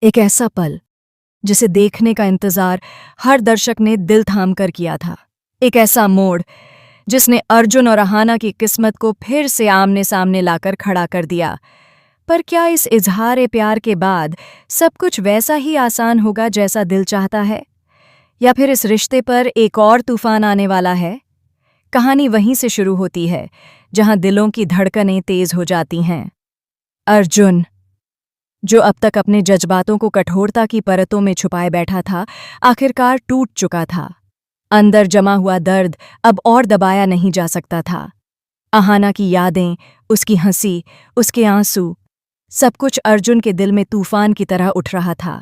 एक ऐसा पल जिसे देखने का इंतजार हर दर्शक ने दिल थाम कर किया था। एक ऐसा मोड़ जिसने अर्जुन और अहाना की किस्मत को फिर से आमने सामने लाकर खड़ा कर दिया। पर क्या इस इजहार प्यार के बाद सब कुछ वैसा ही आसान होगा जैसा दिल चाहता है, या फिर इस रिश्ते पर एक और तूफान आने वाला है? कहानी वहीं से शुरू होती है जहां दिलों की धड़कनें तेज हो जाती हैं। अर्जुन, जो अब तक अपने जज्बातों को कठोरता की परतों में छुपाए बैठा था, आखिरकार टूट चुका था। अंदर जमा हुआ दर्द अब और दबाया नहीं जा सकता था। अहाना की यादें, उसकी हंसी, उसके आंसू, सब कुछ अर्जुन के दिल में तूफान की तरह उठ रहा था।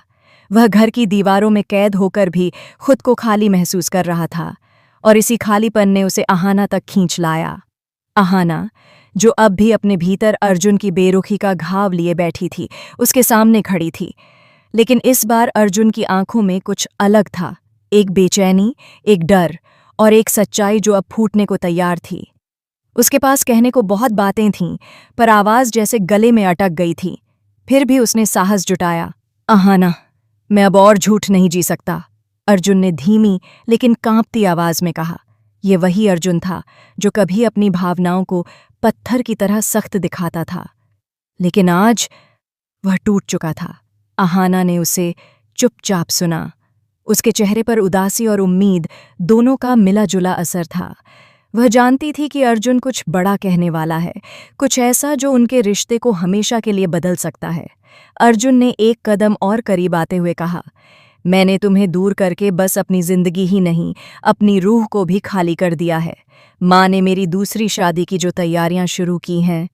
वह घर की दीवारों में कैद होकर भी खुद को खाली महसूस कर रहा था, और इसी खालीपन ने उसे अहाना तक खींच लाया। अहाना, जो अब भी अपने भीतर अर्जुन की बेरुखी का घाव लिए बैठी थी, उसके सामने खड़ी थी। लेकिन इस बार अर्जुन की आंखों में कुछ अलग था। एक बेचैनी, एक डर और एक सच्चाई जो अब फूटने को तैयार थी। उसके पास कहने को बहुत बातें थीं, पर आवाज जैसे गले में अटक गई थी। फिर भी उसने साहस जुटाया। अहाना, मैं अब और झूठ नहीं जी सकता, अर्जुन ने धीमी लेकिन कांपती आवाज में कहा। ये वही अर्जुन था जो कभी अपनी भावनाओं को पत्थर की तरह सख्त दिखाता था, लेकिन आज वह टूट चुका था। अहाना ने उसे चुपचाप सुना। उसके चेहरे पर उदासी और उम्मीद दोनों का मिला जुला असर था। वह जानती थी कि अर्जुन कुछ बड़ा कहने वाला है, कुछ ऐसा जो उनके रिश्ते को हमेशा के लिए बदल सकता है। अर्जुन ने एक कदम और करीब आते हुए कहा, मैंने तुम्हें दूर करके बस अपनी जिंदगी ही नहीं, अपनी रूह को भी खाली कर दिया है। माँ ने मेरी दूसरी शादी की जो तैयारियां शुरू की हैं,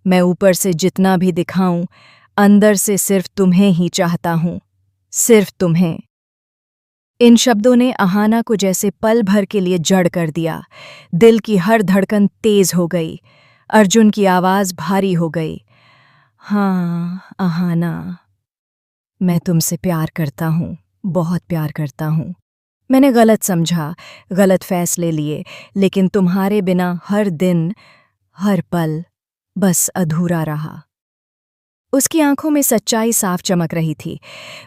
मैं ऊपर से जितना भी दिखाऊं, अंदर से सिर्फ तुम्हें ही चाहता हूं, सिर्फ तुम्हें। इन शब्दों ने अहाना को जैसे पल भर के लिए जड़ कर दिया। दिल की हर धड़कन तेज हो गई। अर्जुन की आवाज भारी हो गई। हाँ अहाना, मैं तुमसे प्यार करता हूँ, बहुत प्यार करता हूँ। मैंने गलत समझा, गलत फैसले लिए, लेकिन तुम्हारे बिना हर दिन, हर पल बस अधूरा रहा। उसकी आंखों में सच्चाई साफ चमक रही थी।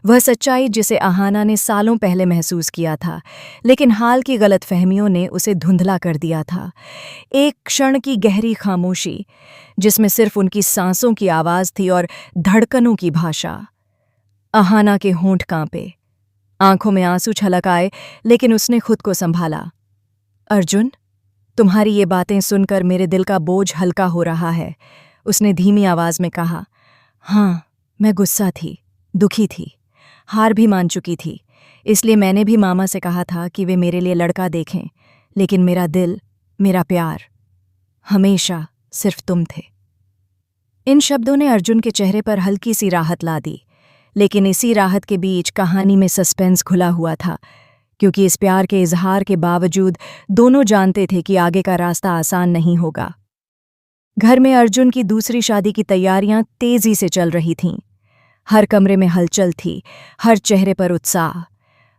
वह सच्चाई जिसे अहाना ने सालों पहले महसूस किया था, लेकिन हाल की गलतफहमियों ने उसे धुंधला कर दिया था। एक क्षण की गहरी खामोशी जिसमें सिर्फ उनकी सांसों की आवाज़ थी और धड़कनों की भाषा। अहाना के होंठ कांपे, आंखों में आंसू छलक आए, लेकिन उसने खुद को संभाला। अर्जुन, तुम्हारी ये बातें सुनकर मेरे दिल का बोझ हल्का हो रहा है, उसने धीमी आवाज़ में कहा। हाँ, मैं गुस्सा थी, दुखी थी, हार भी मान चुकी थी। इसलिए मैंने भी मामा से कहा था कि वे मेरे लिए लड़का देखें, लेकिन मेरा दिल, मेरा प्यार हमेशा सिर्फ तुम थे। इन शब्दों ने अर्जुन के चेहरे पर हल्की सी राहत ला दी, लेकिन इसी राहत के बीच कहानी में सस्पेंस खुला हुआ था, क्योंकि इस प्यार के इजहार के बावजूद दोनों जानते थे कि आगे का रास्ता आसान नहीं होगा। घर में अर्जुन की दूसरी शादी की तैयारियां तेजी से चल रही थीं। हर कमरे में हलचल थी, हर चेहरे पर उत्साह।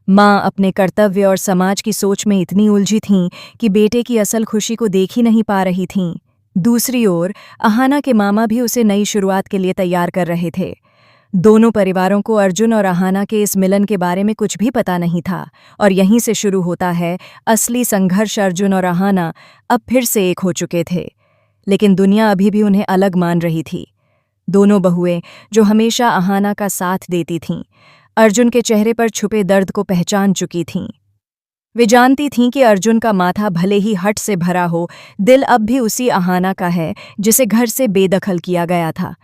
माँ अपने कर्तव्य और समाज की सोच में इतनी उलझी थीं कि बेटे की असल खुशी को देख ही नहीं पा रही थीं। दूसरी ओर अहाना के मामा भी उसे नई शुरुआत के लिए तैयार कर रहे थे। दोनों परिवारों को अर्जुन और अहाना के इस मिलन के बारे में कुछ भी पता नहीं था, और यहीं से शुरू होता है असली संघर्ष। अर्जुन और अहाना अब फिर से एक हो चुके थे, लेकिन दुनिया अभी भी उन्हें अलग मान रही थी। दोनों बहुएं जो हमेशा अहाना का साथ देती थीं, अर्जुन के चेहरे पर छुपे दर्द को पहचान चुकी थीं। वे जानती थीं कि अर्जुन का माथा भले ही हट से भरा हो, दिल अब भी उसी अहाना का है जिसे घर से बेदखल किया गया था।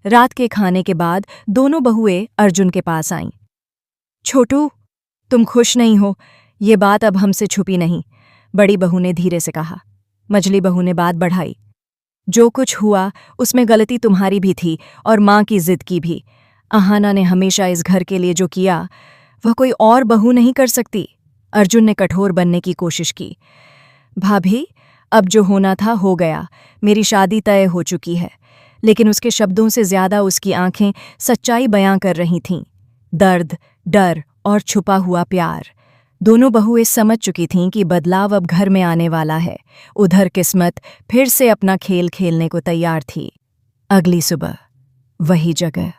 रात के खाने के बाद दोनों बहुएं अर्जुन के पास आईं। छोटू, तुम खुश नहीं हो, ये बात अब हमसे छुपी नहीं, बड़ी बहू ने धीरे से कहा। मझली बहू ने बात बढ़ाई। जो कुछ हुआ उसमें गलती तुम्हारी भी थी और माँ की जिद की भी। अहाना ने हमेशा इस घर के लिए जो किया वह कोई और बहू नहीं कर सकती। अर्जुन ने कठोर बनने की कोशिश की। भाभी, अब जो होना था हो गया, मेरी शादी तय हो चुकी है। लेकिन उसके शब्दों से ज्यादा उसकी आंखें सच्चाई बयां कर रही थीं। दर्द, डर और छुपा हुआ प्यार। दोनों बहुएं समझ चुकी थीं कि बदलाव अब घर में आने वाला है। उधर किस्मत फिर से अपना खेल खेलने को तैयार थी। अगली सुबह वही जगह,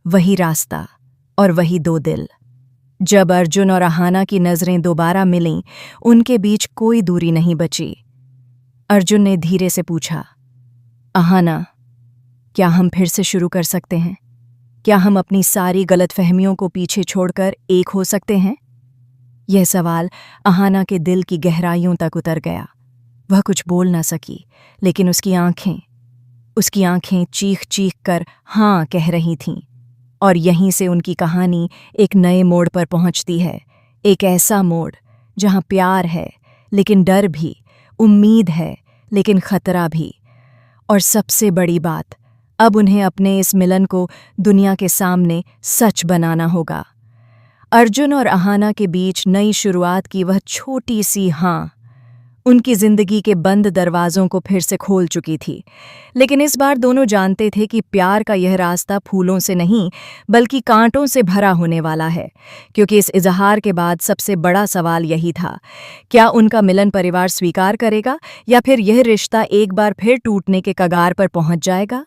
वही रास्ता, और वही दो दिल। जब अर्जुन और अहाना की नजरें दोबारा मिलीं, उनके बीच कोई दूरी नहीं बची। अर्जुन ने धीरे से पूछा, अहाना, क्या हम फिर से शुरू कर सकते हैं? क्या हम अपनी सारी गलतफहमियों को पीछे छोड़कर एक हो सकते हैं? यह सवाल अहाना के दिल की गहराइयों तक उतर गया। वह कुछ बोल न सकी, लेकिन उसकी आंखें चीख चीख कर हाँ कह रही थीं। और यहीं से उनकी कहानी एक नए मोड़ पर पहुंचती है। एक ऐसा मोड़ जहां प्यार है लेकिन डर भी, उम्मीद है लेकिन खतरा भी। और सबसे बड़ी बात, अब उन्हें अपने इस मिलन को दुनिया के सामने सच बनाना होगा। अर्जुन और अहाना के बीच नई शुरुआत की वह छोटी सी हाँ उनकी जिंदगी के बंद दरवाजों को फिर से खोल चुकी थी। लेकिन इस बार दोनों जानते थे कि प्यार का यह रास्ता फूलों से नहीं बल्कि कांटों से भरा होने वाला है। क्योंकि इस इजहार के बाद सबसे बड़ा सवाल यही था, क्या उनका मिलन परिवार स्वीकार करेगा या फिर यह रिश्ता एक बार फिर टूटने के कगार पर पहुंच जाएगा?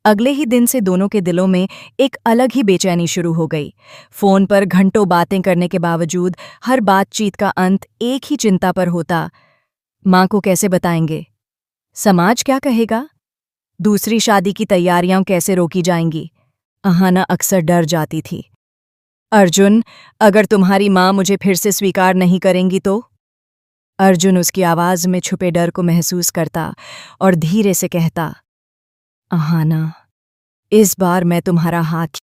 अगले ही दिन से दोनों के दिलों में एक अलग ही बेचैनी शुरू हो गई। फोन पर घंटों बातें करने के बावजूद हर बातचीत का अंत एक ही चिंता पर होता, माँ को कैसे बताएंगे? समाज क्या कहेगा? दूसरी शादी की तैयारियां कैसे रोकी जाएंगी? अहाना अक्सर डर जाती थी। अर्जुन, अगर तुम्हारी माँ मुझे फिर से स्वीकार नहीं करेंगी तो? अर्जुन उसकी आवाज में छुपे डर को महसूस करता और धीरे से कहता, अहाना, इस बार मैं तुम्हारा हाथ